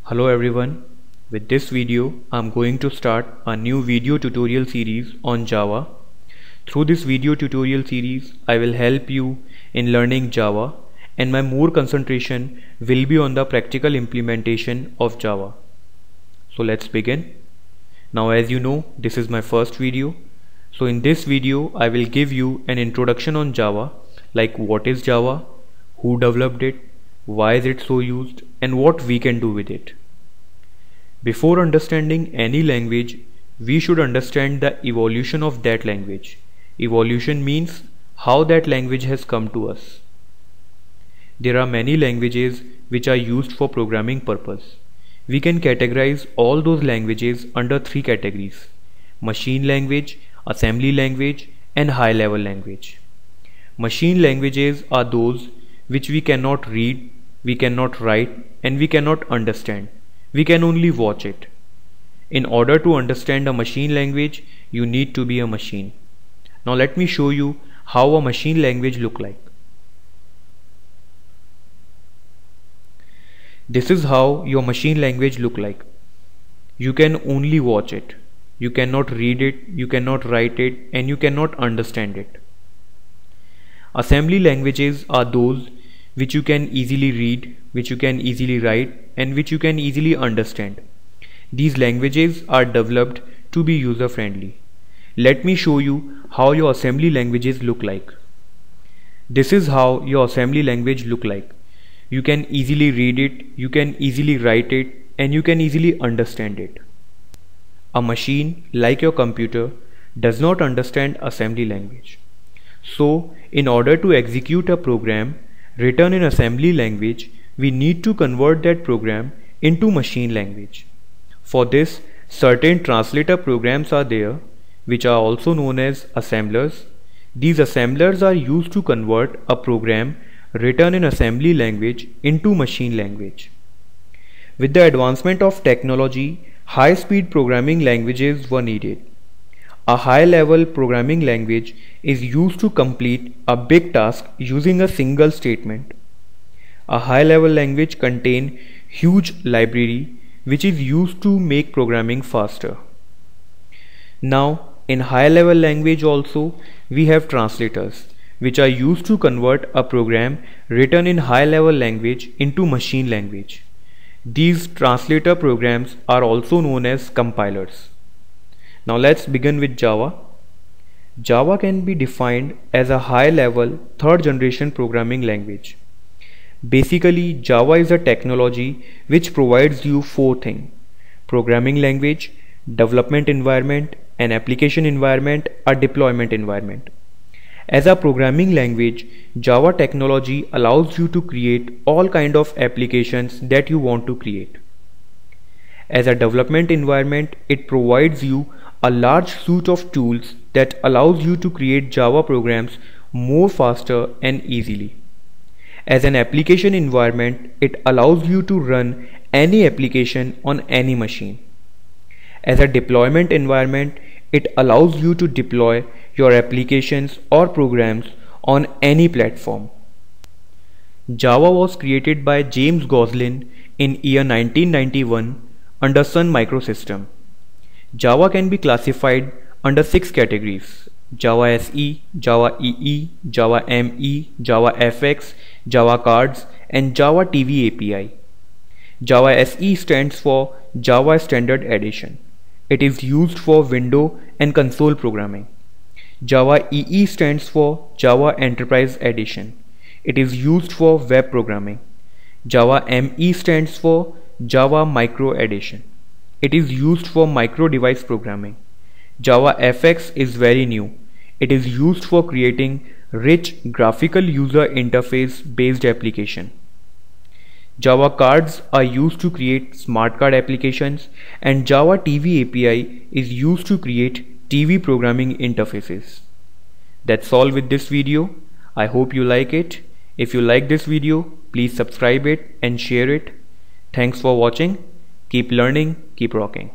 Hello everyone, with this video I'm going to start a new video tutorial series on Java. Through this video tutorial series I will help you in learning Java, and my more concentration will be on the practical implementation of Java. So let's begin. Now, as you know, this is my first video. So in this video I will give you an introduction on Java, like what is Java, who developed it, why is it so used, and what we can do with it. Before understanding any language, we should understand the evolution of that language. Evolution means how that language has come to us. There are many languages which are used for programming purpose. We can categorize all those languages under three categories: machine language, assembly language, and high-level language. Machine languages are those which we cannot read, we cannot write, and we cannot understand. We can only watch it. In order to understand a machine language, you need to be a machine. Now let me show you how a machine language look like. This is how your machine language look like. You can only watch it. You cannot read it, you cannot write it, and you cannot understand it. Assembly languages are those which you can easily read, which you can easily write, and which you can easily understand. These languages are developed to be user friendly. Let me show you how your assembly languages look like. This is how your assembly language look like. You can easily read it, you can easily write it, and you can easily understand it. A machine, like your computer, does not understand assembly language. So, in order to execute a program written in assembly language, we need to convert that program into machine language. For this, certain translator programs are there, which are also known as assemblers. These assemblers are used to convert a program written in assembly language into machine language. With the advancement of technology, high-speed programming languages were needed. A high-level programming language is used to complete a big task using a single statement. A high-level language contains huge library which is used to make programming faster. Now, in high-level language also, we have translators, which are used to convert a program written in high-level language into machine language. These translator programs are also known as compilers. Now let's begin with Java. Java can be defined as a high-level third-generation programming language. Basically, Java is a technology which provides you four things: programming language, development environment, an application environment, a deployment environment. As a programming language, Java technology allows you to create all kind of applications that you want to create. As a development environment, it provides you a large suite of tools that allows you to create Java programs more faster and easily. As an application environment, it allows you to run any application on any machine. As a deployment environment, it allows you to deploy your applications or programs on any platform. Java was created by James Gosling in year 1991 under Sun Microsystem. Java can be classified under 6 categories: Java SE, Java EE, Java ME, Java FX, Java Cards, and Java TV API. Java SE stands for Java Standard Edition. It is used for window and console programming. Java EE stands for Java Enterprise Edition. It is used for web programming. Java ME stands for Java Micro Edition. It is used for micro device programming. Java FX is very new. It is used for creating rich graphical user interface based application. Java Cards are used to create smart card applications, and Java TV API is used to create TV programming interfaces. That's all with this video. I hope you like it. If you like this video, please subscribe it and share it. Thanks for watching. Keep learning, keep rocking.